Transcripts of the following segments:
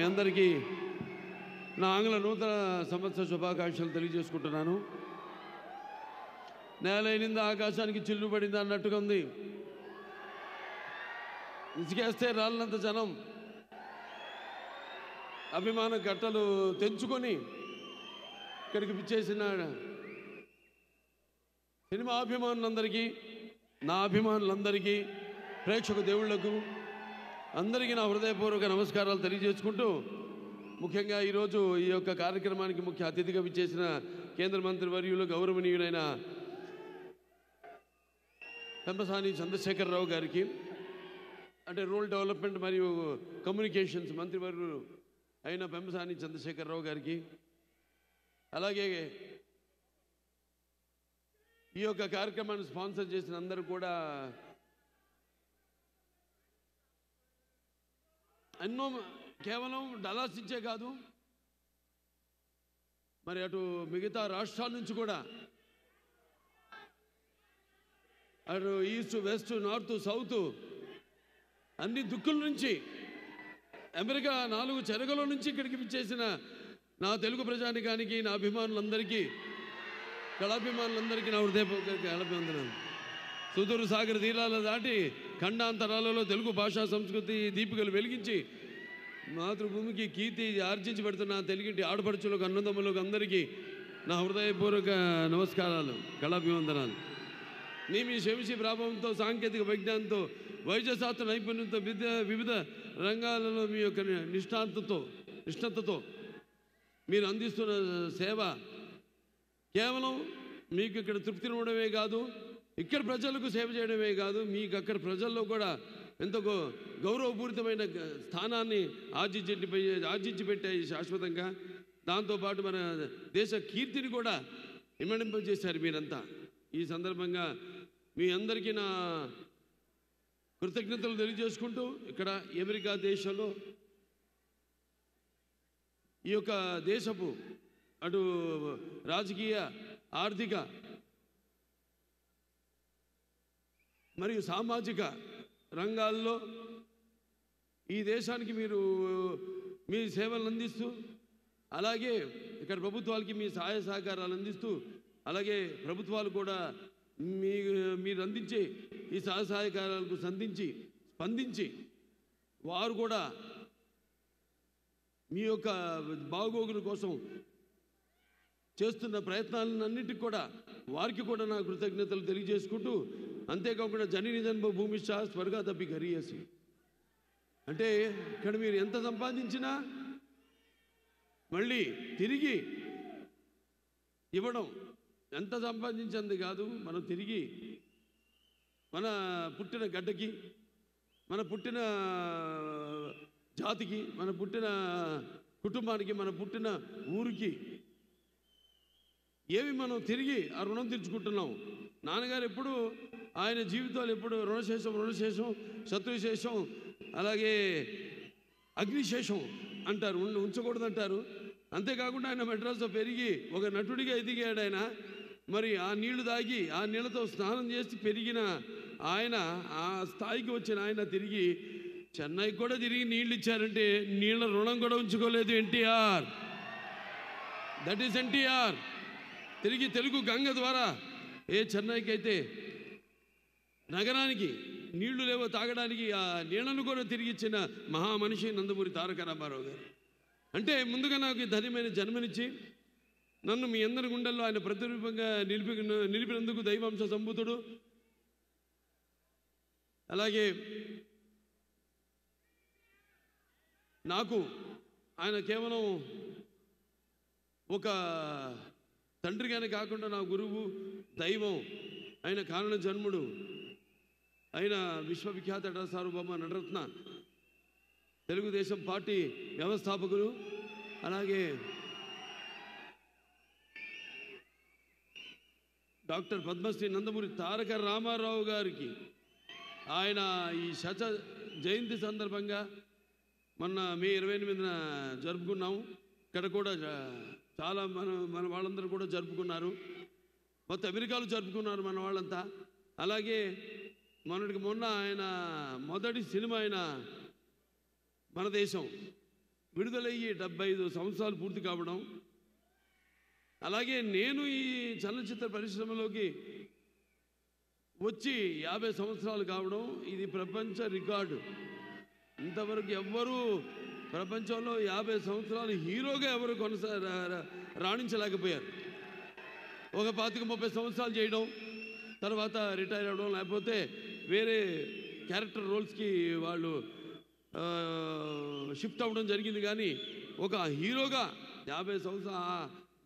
అందరికీ నా ఆంగ్ల నూతన సంవత్సర శుభాకాంక్షలు తెలియజేసుకుంటున్నాను. నేలైనింది ఆకాశానికి చిల్లు పడింది అన్నట్టుగా ఉంది. ఇసుకేస్తే రాళ్ళంత జనం అభిమాన గట్టలు తెంచుకొని ఇక్కడికి పిచ్చేసిన సినిమా అభిమానులందరికీ, నా అభిమానులందరికీ, ప్రేక్షక దేవుళ్లకు అందరికీ నా హృదయపూర్వక నమస్కారాలు తెలియజేసుకుంటూ, ముఖ్యంగా ఈరోజు ఈ యొక్క కార్యక్రమానికి ముఖ్య అతిథిగా విచ్చేసిన కేంద్ర మంత్రి వర్యులు గౌరవనీయులైన పెంపసాని చంద్రశేఖరరావు గారికి, అంటే రూరల్ డెవలప్మెంట్ మరియు కమ్యూనికేషన్స్ మంత్రివర్యులు అయిన పెంపసాని చంద్రశేఖరరావు గారికి, అలాగే ఈ యొక్క కార్యక్రమాన్ని స్పాన్సర్ చేసిన అందరూ కూడా ఎన్నో కేవలం డలాస్ ఇచ్చే కాదు, మరి అటు మిగతా రాష్ట్రాల నుంచి కూడా, అటు ఈస్ట్ వెస్ట్ నార్త్ సౌత్ అన్ని దిక్కుల నుంచి, అమెరికా 4 చెరగల నుంచి ఇక్కడికి విచ్చేసిన నా తెలుగు ప్రజానికానికి, నా అభిమానులందరికీ, కళాభిమానులందరికీ నా హృదయపూర్వక కళాభివందనాలు. సుదూర సాగర తీరాల దాటి ఖండాంతరాలలో తెలుగు భాషా సంస్కృతి దీపికలు వెలిగించి మాతృభూమికి కీర్తి ఆర్జించి పెడుతున్న తెలుగింటి ఆడపడుచులకు, అన్నదమ్ములకు అందరికీ నా హృదయపూర్వక నమస్కారాలు, కళాభివందనాలు. మీ శంషి ప్రభావంతో, సాంకేతిక విజ్ఞానంతో, వైద్యశాస్త్ర నైపుణ్యంతో, వివిధ రంగాలలో మీ యొక్క నిష్ణాతతో మీరు అందిస్తున్న సేవ కేవలం మీకు ఇక్కడ తృప్తినివ్వడమే కాదు, ఇక్కడ ప్రజలకు సేవ చేయడమే కాదు, మీకు అక్కడ ప్రజల్లో కూడా ఎంతో గౌరవపూరితమైన స్థానాన్ని ఆర్జించి పెట్టాయి శాశ్వతంగా. దాంతోపాటు మన దేశ కీర్తిని కూడా ఇమ్మడింపజేశారు మీరంతా. ఈ సందర్భంగా మీ అందరికీ నా కృతజ్ఞతలు తెలియజేసుకుంటూ, ఇక్కడ అమెరికా దేశంలో ఈ యొక్క దేశపు అటు రాజకీయ, ఆర్థిక మరియు సామాజిక రంగాల్లో ఈ దేశానికి మీరు మీ సేవలను అందిస్తూ, అలాగే ఇక్కడ ప్రభుత్వాలకి మీ సహాయ సహకారాలు అందిస్తూ, అలాగే ప్రభుత్వాలు కూడా మీరు అందించే ఈ సహాయకారాలకు స్పందించి వారు కూడా మీ యొక్క బాగోగుల కోసం చేస్తున్న ప్రయత్నాలన్నిటికీ కూడా వారికి కూడా నా కృతజ్ఞతలు తెలియజేసుకుంటూ, అంతేకాకుండా జనని జన్మ భూమిష్ట స్వర్గాదపి గరీయసి, అంటే ఇక్కడ మీరు ఎంత సంపాదించినా మళ్ళీ తిరిగి ఇవ్వడం, ఎంత సంపాదించింది కాదు, మనం తిరిగి మన పుట్టిన గడ్డకి, మన పుట్టిన జాతికి, మన పుట్టిన కుటుంబానికి, మన పుట్టిన ఊరికి ఏవి మనం తిరిగి ఆ రుణం తీర్చుకుంటున్నాం. నాన్నగారు ఎప్పుడు ఆయన జీవితాలు ఎప్పుడు రుణశేషం శత్రుశేషం అలాగే అగ్నిశేషం అంటారు, ఉంచకూడదంటారు. అంతేకాకుండా ఆయన మెడ్రాస్లో పెరిగి ఒక నటుడిగా ఎదిగాడు ఆయన. మరి ఆ నీళ్లు తాగి ఆ నీళ్ళతో స్నానం చేసి పెరిగిన ఆయన, ఆ స్థాయికి వచ్చిన ఆయన తిరిగి చెన్నైకి కూడా తిరిగి నీళ్ళు ఇచ్చారంటే నీళ్ళ రుణం కూడా ఉంచుకోలేదు ఎన్టీఆర్. That is NTR. తిరిగి తెలుగు గంగ ద్వారా చెన్నైకి అయితే నగరానికి నీళ్లు లేవో తాగడానికి ఆ నీళ్లను కూడా తిరిగి ఇచ్చిన మహామనిషి నందమూరి తారక రామారావు గారు. అంటే ముందుగా నాకు ధన్యమైన జన్మనిచ్చి నన్ను మీ అందరి గుండెల్లో ఆయన ప్రతిరూపంగా నిలిపినందుకు దైవాంశ సంభూతుడు. అలాగే నాకు ఆయన కేవలం ఒక తండ్రిగానే కాకుండా నా గురువు, దైవం, ఆయన కారణ జన్ముడు, ఆయన విశ్వవిఖ్యాత నట సార్వభౌమ నటరత్న, తెలుగుదేశం పార్టీ వ్యవస్థాపకులు, అలాగే డాక్టర్ పద్మశ్రీ నందమూరి తారక రామారావు గారికి ఆయన ఈ జయంతి సందర్భంగా మొన్న మే 28న జరుపుకున్నాము. ఇక్కడ కూడా చాలా మన వాళ్ళందరూ కూడా జరుపుకున్నారు. మొత్తం అమెరికాలో జరుపుకున్నారు మన వాళ్ళంతా. అలాగే మొన్న ఆయన మొదటి సినిమా ఆయన మన దేశం విడుదలయ్యి 75 సంవత్సరాలు పూర్తి కావడం, అలాగే నేను ఈ చలనచిత్ర పరిశ్రమలోకి వచ్చి 50 సంవత్సరాలు కావడం, ఇది ప్రపంచ రికార్డు. ఇంతవరకు ఎవ్వరూ ప్రపంచంలో 50 సంవత్సరాలు హీరోగా ఎవరు రాణించలేకపోయారు. ఒక 25-30 సంవత్సరాలు చేయడం, తర్వాత రిటైర్ అవ్వడం, లేకపోతే వేరే క్యారెక్టర్ రోల్స్కి వాళ్ళు షిఫ్ట్ అవ్వడం జరిగింది. కానీ ఒక హీరోగా 50 సంవత్సరాల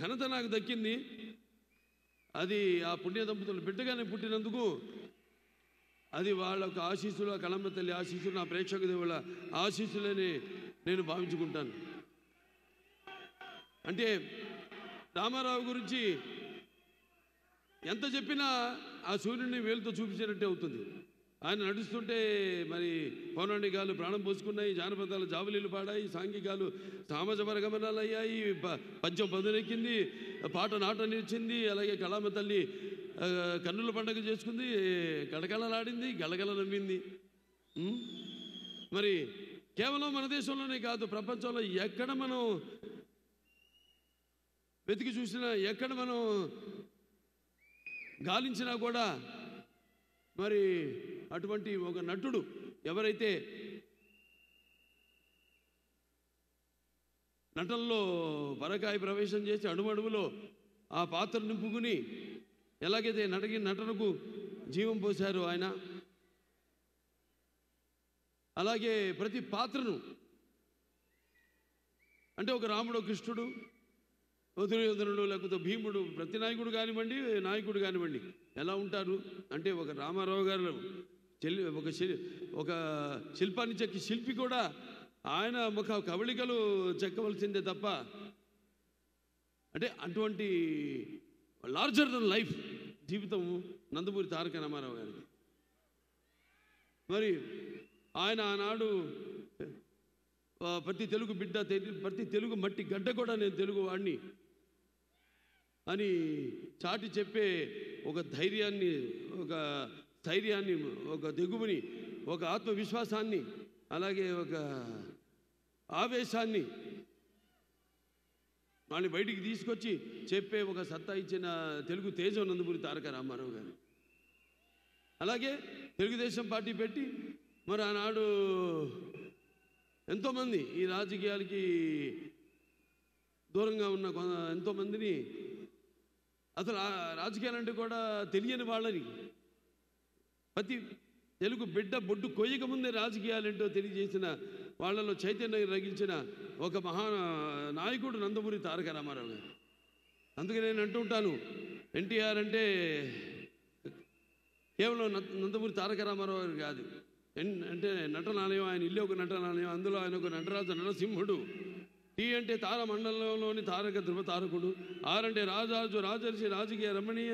ఘనత నాకు దక్కింది. అది ఆ పుణ్య దంపతులు బిడ్డగానే పుట్టినందుకు అది వాళ్ళ ఒక ఆశీస్సులు, ఆ కళమ్మ తల్లి ఆశీస్సులు, నా ప్రేక్షక దేవుళ్ళ ఆశీస్సులని నేను భావించుకుంటాను. అంటే రామారావు గురించి ఎంత చెప్పినా ఆ సూర్యుడిని వేలుతో చూపించినట్టే అవుతుంది. ఆయన నడుస్తుంటే మరి పౌరాణికాలు ప్రాణం పోసుకున్నాయి, జానపదాలు జావలీలు పాడాయి, సాంఘికాలు సామాజ వర్గమనాలు అయ్యాయి, పద్యం పదునెక్కింది, పాట నాట నిలిచింది. అలాగే కళామ తల్లి కన్నుల పండుగ చేసుకుంది, కళకళలాడింది, గలగల నవ్వింది. మరి కేవలం మన దేశంలోనే కాదు, ప్రపంచంలో ఎక్కడ మనం వెతికి చూసినా, ఎక్కడ మనం గాలించినా కూడా మరి అటువంటి ఒక నటుడు ఎవరైతే నటనలో పరకాయ ప్రవేశం చేసి అడుగడుగులో ఆ పాత్ర నింపుకుని ఎలాగైతే నటనకు జీవం పోశారు ఆయన, అలాగే ప్రతి పాత్రను, అంటే ఒక రాముడు, కృష్ణుడు, దుర్యోధనుడు, లేకపోతే భీముడు, ప్రతి నాయకుడు కానివ్వండి, నాయకుడు కానివ్వండి ఎలా ఉంటారు అంటే, ఒక రామారావు గారు ఒక శిల్పాన్ని చెక్కి శిల్పి కూడా ఆయన ముఖ కవళికలు చెక్కవలసిందే తప్ప, అంటే అటువంటి లార్జర్ దెన్ లైఫ్ జీవితం నందమూరి తారక రామారావు గారికి. మరి ఆయన ఆనాడు ప్రతి తెలుగు బిడ్డ, ప్రతి తెలుగు మట్టి గడ్డ కూడా నేను తెలుగు వాడిని అని చాటి చెప్పే ఒక ధైర్యాన్ని, ఒక స్థైర్యాన్ని, ఒక దిగువని, ఒక ఆత్మవిశ్వాసాన్ని, అలాగే ఒక ఆవేశాన్ని వాళ్ళని బయటికి తీసుకొచ్చి చెప్పే ఒక సత్తా ఇచ్చిన తెలుగు తేజం నందమూరి తారక రామారావు గారు. అలాగే తెలుగుదేశం పార్టీ పెట్టి మరి ఆనాడు ఎంతోమంది ఈ రాజకీయాలకి దూరంగా ఉన్న ఎంతోమందిని, అసలు రాజకీయాలంటే కూడా తెలియని వాళ్ళని, ప్రతి తెలుగు బిడ్డ బొడ్డు కొయ్యక ముందే రాజకీయాలేంటో తెలియజేసిన వాళ్ళలో చైతన్యం రగిల్చిన ఒక మహా నాయకుడు నందమూరి తారక రామారావు గారు. అందుకే నేను అంటుంటాను, ఎన్టీఆర్ అంటే కేవలం నందమూరి తారక రామారావు గారు కాదు, అంటే నటనాలయం, ఆయన ఇల్లు ఒక నటనాలయం, అందులో ఆయన ఒక నటరాజు నరసింహుడు. టీ అంటే తార మండలంలోని తారక ధ్రువ తారకుడు. ఆర్ అంటే రాజాజు రాజర్షి రాజకీయ రమణీయ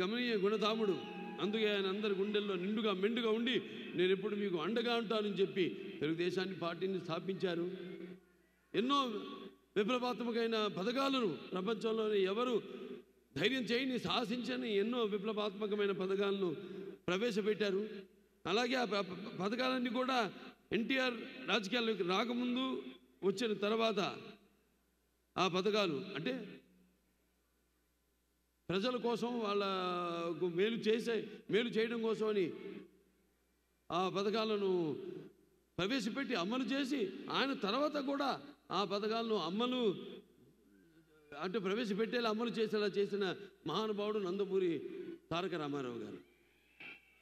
గమనీయ గుణధాముడు. అందుకే ఆయన అందరి గుండెల్లో నిండుగా మెండుగా ఉండి నేను ఎప్పుడు మీకు అండగా ఉంటానని చెప్పి తెలుగుదేశాన్ని పార్టీని స్థాపించారు. ఎన్నో విప్లవాత్మకమైన పథకాలను ప్రపంచంలోని ఎవరు ధైర్యం చేయని, సాహసించని ఎన్నో విప్లవాత్మకమైన పథకాలను ప్రవేశపెట్టారు. అలాగే ఆ పథకాలన్నీ కూడా ఎన్టీఆర్ రాజకీయాల్లోకి రాకముందు, వచ్చిన తర్వాత ఆ పథకాలు అంటే ప్రజల కోసం, వాళ్ళకు మేలు చేయడం కోసమని ఆ పథకాలను ప్రవేశపెట్టి అమలు చేసి, ఆయన తర్వాత కూడా ఆ పథకాలను అంటే ప్రవేశపెట్టేలా అమలు చేసేలా చేసిన మహానుభావుడు నందమూరి తారక రామారావు గారు.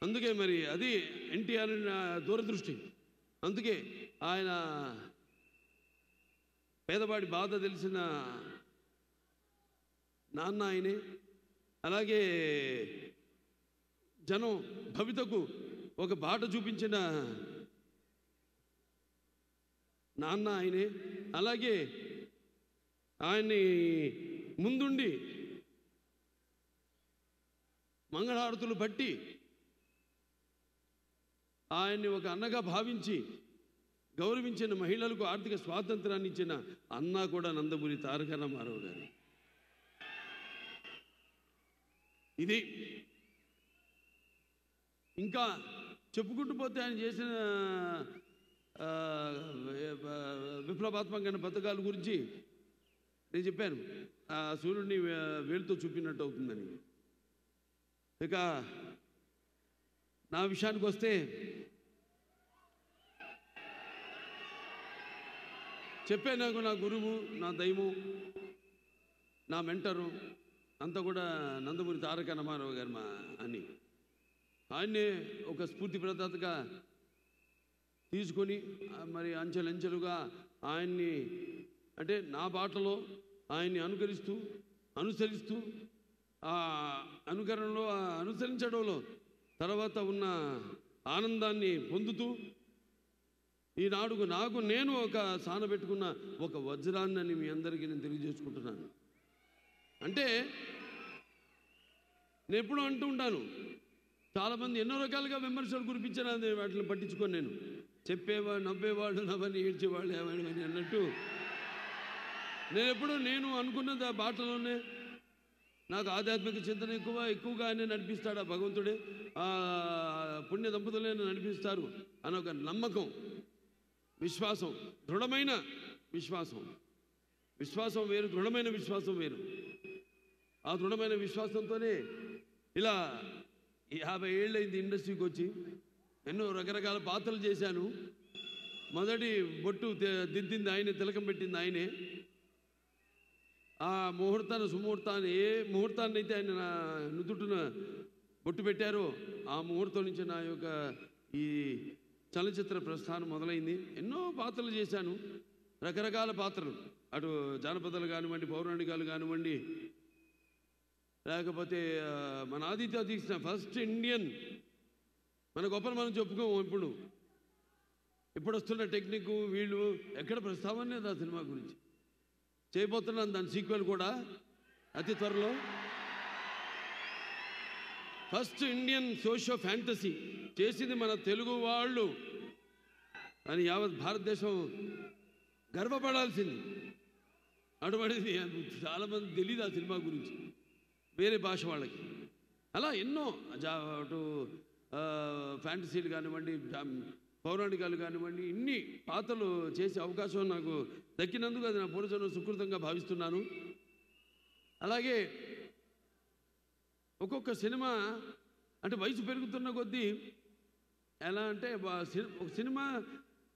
అందుకే మరి అది ఎన్టీఆర్ దూరదృష్టి. అందుకే ఆయన పేదవాడి బాధ తెలిసిన నాన్న ఆయనే. అలాగే జనం భవితకు ఒక బాట చూపించిన నాన్న ఆయనే. అలాగే ఆయన్ని ముందుండి మంగళహారతులు బట్టి ఆయన్ని ఒక అన్నగా భావించి గౌరవించిన, మహిళలకు ఆర్థిక స్వాతంత్రాన్ని ఇచ్చిన అన్న కూడా నందమూరి తారక రామారావు గారు. ఇది ఇంకా చెప్పుకుంటూ పోతే ఆయన చేసిన విప్లవాత్మకమైన పథకాల గురించి నేను చెప్పాను. ఆ సూర్యుడిని వేలుతో చూపినట్టు అవుతుందని. ఇక నా విషయానికి వస్తే చెప్పాను, నాకు నా గురువు, నా దైవం, నా మెంటరు అంతా కూడా నందమూరి తారక రామారావు గారు అని ఆయన్నే ఒక స్ఫూర్తి ప్రదాతగా తీసుకొని మరి అంచెలంచెలుగా ఆయన్ని అంటే నా బాటలో ఆయన్ని అనుసరిస్తూ ఆ అనుకరణలో అనుసరించడంలో తర్వాత ఉన్న ఆనందాన్ని పొందుతూ ఈనాడు నాకు నేను ఒక సానబెట్టుకున్న ఒక వజ్రాన్ని అని మీ అందరికీ నేను తెలియజేసుకుంటున్నాను. అంటే నేను ఎప్పుడూ అంటూ ఉంటాను, చాలామంది ఎన్నో రకాలుగా విమర్శలు కురిపించారు, అది వాటిని పట్టించుకొని నేను చెప్పేవాడు నవ్వేవాడు నవ్వని ఏడ్చేవాళ్ళు ఏమని అన్నట్టు నేను ఎప్పుడూ నేను అనుకున్నది ఆ బాటలోనే. నాకు ఆధ్యాత్మిక చింతన ఎక్కువగా ఆయన నడిపిస్తాడు ఆ భగవంతుడే, ఆ పుణ్య దంపతులే నడిపిస్తారు అని ఒక నమ్మకం, విశ్వాసం, దృఢమైన విశ్వాసం వేరు, దృఢమైన విశ్వాసం వేరు. ఆ దృఢమైన విశ్వాసంతోనే ఇలా 50 ఏళ్ళైంది ఇండస్ట్రీకి వచ్చి, ఎన్నో రకరకాల పాత్రలు చేశాను. మొదటి బొట్టు దిద్దింది ఆయనే, తిలకం పెట్టింది ఆయనే. ఆ సుముహూర్తాన్ని ఏ ముహూర్తాన్ని అయితే ఆయన నా నుదుటిన బొట్టు పెట్టారో ఆ ముహూర్తం నుంచి నా యొక్క ఈ చలనచిత్ర ప్రస్థానం మొదలైంది. ఎన్నో పాత్రలు చేశాను, రకరకాల పాత్రలు, అటు జానపదాలు కానివ్వండి, పౌరాణికాలు కానివ్వండి, లేకపోతే మన ఆదిత్య తీసిన ఫస్ట్ ఇండియన్, మన గొప్పలు మనం చెప్పుకోము. ఇప్పుడు వస్తున్న టెక్నిక్ వీళ్ళు ఎక్కడ ప్రస్తావన లేదు ఆ సినిమా గురించి. చేయబోతున్నాను దాని సీక్వెల్ కూడా అతి త్వరలో. ఫస్ట్ ఇండియన్ సోషో ఫ్యాంటసీ చేసింది మన తెలుగు వాళ్ళు అని యావత్ భారతదేశం గర్వపడాల్సింది. అటువంటిది చాలామంది తెలియదు ఆ సినిమా గురించి, వేరే భాష వాళ్ళకి. అలా ఎన్నో అటు ఫ్యాంటసీలు కానివ్వండి, పౌరాణికాలు కానివ్వండి, ఇన్ని పాత్రలు చేసే అవకాశం నాకు దక్కినందుకు అది నా పూర్వజన్మ సుకృతంగా భావిస్తున్నాను. అలాగే ఒక్కొక్క సినిమా అంటే వయసు పెరుగుతున్న కొద్దీ ఎలా అంటే ఒక సినిమా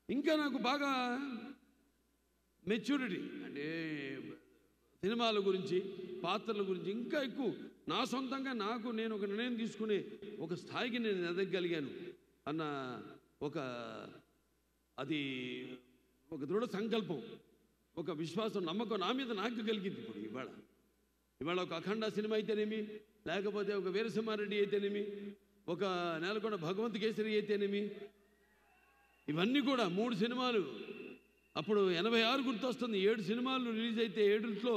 ఇంకా నాకు బాగా మెచ్యూరిటీ అంటే సినిమాల గురించి, పాత్రల గురించి ఇంకా ఎక్కువ నా సొంతంగా నేను ఒక నిర్ణయం తీసుకునే ఒక స్థాయికి నేను ఎదగగలిగాను అన్న అది ఒక దృఢ సంకల్పం, ఒక విశ్వాసం, నమ్మకం నా మీద నాకు కలిగింది. ఇవాళ ఒక అఖండ సినిమా అయితేనేమి, లేకపోతే ఒక వీరసింహారెడ్డి అయితేనేమి, ఒక నేలకొండ భగవంత్ కేసరి అయితేనేమి, ఇవన్నీ కూడా 3 సినిమాలు. అప్పుడు 86 గుర్తొస్తుంది. 7 సినిమాలు రిలీజ్ అయితే 7లో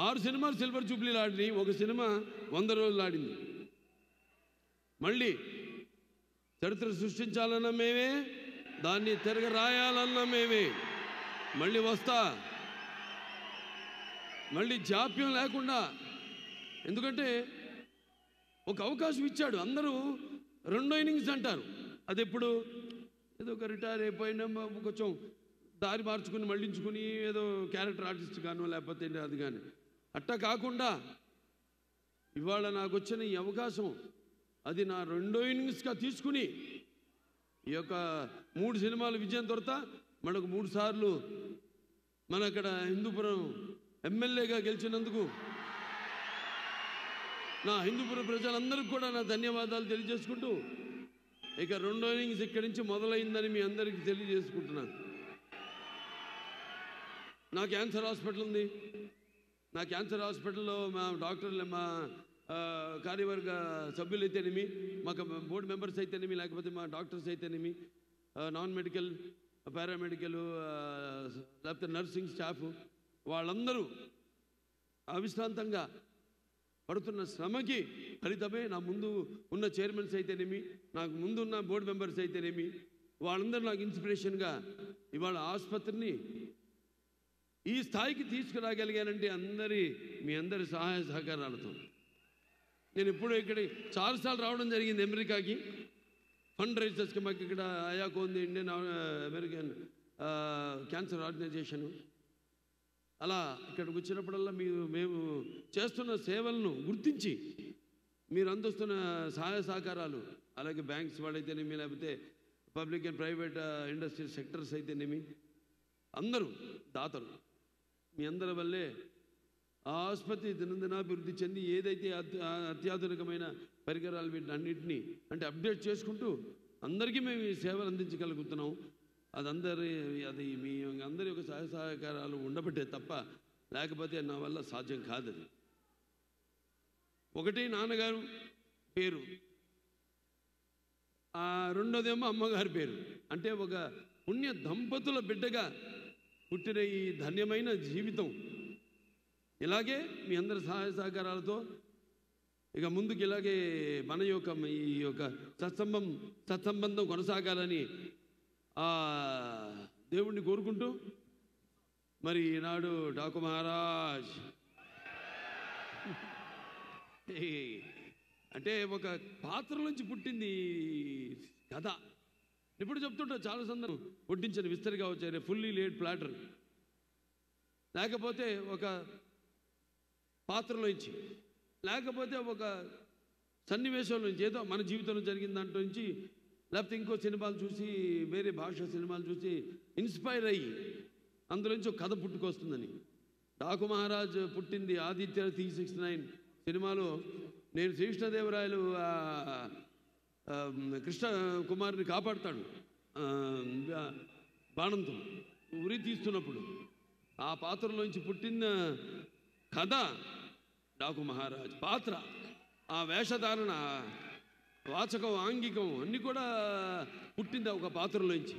6 సినిమాలు సిల్వర్ జూబ్లీలు ఆడినాయి, ఒక సినిమా 100 రోజులు ఆడింది. మళ్ళీ చరిత్ర సృష్టించాలన్న మేమే, దాన్ని తిరగ రాయాలన్న మేమే. మళ్ళీ వస్తా, మళ్ళీ జాప్యం లేకుండా. ఎందుకంటే ఒక అవకాశం ఇచ్చాడు. అందరూ 2వ ఇన్నింగ్స్ అంటారు, అది ఎప్పుడు ఏదో ఒక రిటైర్ అయిపోయినా కొంచెం దారి మార్చుకుని మళ్ళించుకుని ఏదో క్యారెక్టర్ ఆర్టిస్ట్ గాను లేకపోతే అది కానీ అట్టా కాకుండా ఇవాళ నాకు వచ్చిన ఈ అవకాశం అది నా 2వ ఇన్నింగ్స్గా తీసుకుని ఈ యొక్క 3 సినిమాలు విజయం తర్వాత మనకు 3 సార్లు మన అక్కడ హిందూపురం ఎమ్మెల్యేగా గెలిచినందుకు నా హిందూపురం ప్రజలందరికీ కూడా నా ధన్యవాదాలు తెలియజేసుకుంటూ, ఇక 2వ ఇన్నింగ్స్ ఇక్కడి నుంచి మొదలైందని మీ అందరికీ తెలియజేసుకుంటున్నాను. నా క్యాన్సర్ హాస్పిటల్ ఉంది. నా క్యాన్సర్ హాస్పిటల్లో మా డాక్టర్లు, మా కార్యవర్గ సభ్యులు అయితేనేమి, మాకు బోర్డు మెంబర్స్ అయితేనేమి, లేకపోతే మా డాక్టర్స్ అయితేనేమి, నాన్ మెడికల్, పారామెడికల్, లేకపోతే నర్సింగ్ స్టాఫ్, వాళ్ళందరూ అవిశ్రాంతంగా పడుతున్న శ్రమకి ఫలితమే నా ముందు ఉన్న చైర్మన్స్ అయితేనేమి, నాకు ముందున్న బోర్డు మెంబర్స్ అయితేనేమి, వాళ్ళందరూ నాకు ఇన్స్పిరేషన్గా ఇవాళ ఆసుపత్రిని ఈ స్థాయికి తీసుకురాగలిగానంటే మీ అందరి సహాయ సహకారాలతో. నేను ఇప్పుడు ఇక్కడికి చాలాసార్లు రావడం జరిగింది అమెరికాకి. ఫండ్ రైజర్స్కి మాకు ఇక్కడ అయాకో ఉంది, ఇండియన్ అమెరికన్ క్యాన్సర్ ఆర్గనైజేషను. అలా ఇక్కడికి వచ్చినప్పుడల్లా మేము చేస్తున్న సేవలను గుర్తించి మీరు అందిస్తున్న సహాయ సహకారాలు, అలాగే బ్యాంక్స్ వాళ్ళైతేనేమి, లేకపోతే public and private industrial sectors అయితేనేమి, అందరూ దాతలు, మీ అందరి వల్లే ఆ ఆసుపత్రి దినదినాభివృద్ధి చెంది ఏదైతే అత్యాధునికమైన పరికరాలు వీటిని అన్నింటినీ అంటే అప్డేట్ చేసుకుంటూ అందరికీ మేము ఈ సేవలు అందించగలుగుతున్నాం. అది మీ అందరి యొక్క సహాయ సహకారాలు ఉండబట్టే తప్ప లేకపోతే నా వల్ల సాధ్యం కాదు. అది ఒకటి నాన్నగారు పేరు, రెండోదేమో అమ్మగారి పేరు. అంటే ఒక పుణ్య దంపతుల బిడ్డగా పుట్టిన ఈ ధన్యమైన జీవితం ఇలాగే మీ అందరి సహాయ సహకారాలతో ఇక ముందుకు ఇలాగే మన యొక్క ఈ యొక్క సత్సంబంధం కొనసాగాలని ఆ దేవుణ్ణి కోరుకుంటూ మరి ఈనాడు డాకు మహారాజ్ అంటే ఒక పాత్ర నుంచి పుట్టింది కథ. ఇప్పుడు చెప్తుంటా చాలా సందర్భం వడ్డించిన విస్తరిగా వచ్చారు ఫుల్లీ లేడ్ ప్లాటర్, లేకపోతే ఒక పాత్రలోంచి, లేకపోతే ఒక సన్నివేశంలో నుంచి ఏదో మన జీవితంలో జరిగిన దాంట్లో నుంచి, లేకపోతే ఇంకో సినిమాలు చూసి వేరే భాష సినిమాలు చూసి ఇన్స్పైర్ అయ్యి అందులోంచి ఒక కథ పుట్టుకొస్తుందని. డాకు మహారాజ్ పుట్టింది ఆదిత్య 369 సినిమాలో. నేను శ్రీకృష్ణదేవరాయలు కృష్ణ కుమారుని కాపాడుతాడు బాణంతో ఉరి తీస్తున్నప్పుడు, ఆ పాత్రలోంచి పుట్టిన కథ డాకు మహారాజ్. పాత్ర, ఆ వేషధారణ, వాచకం, ఆంగికం అన్నీ కూడా పుట్టింది ఒక పాత్రలోంచి.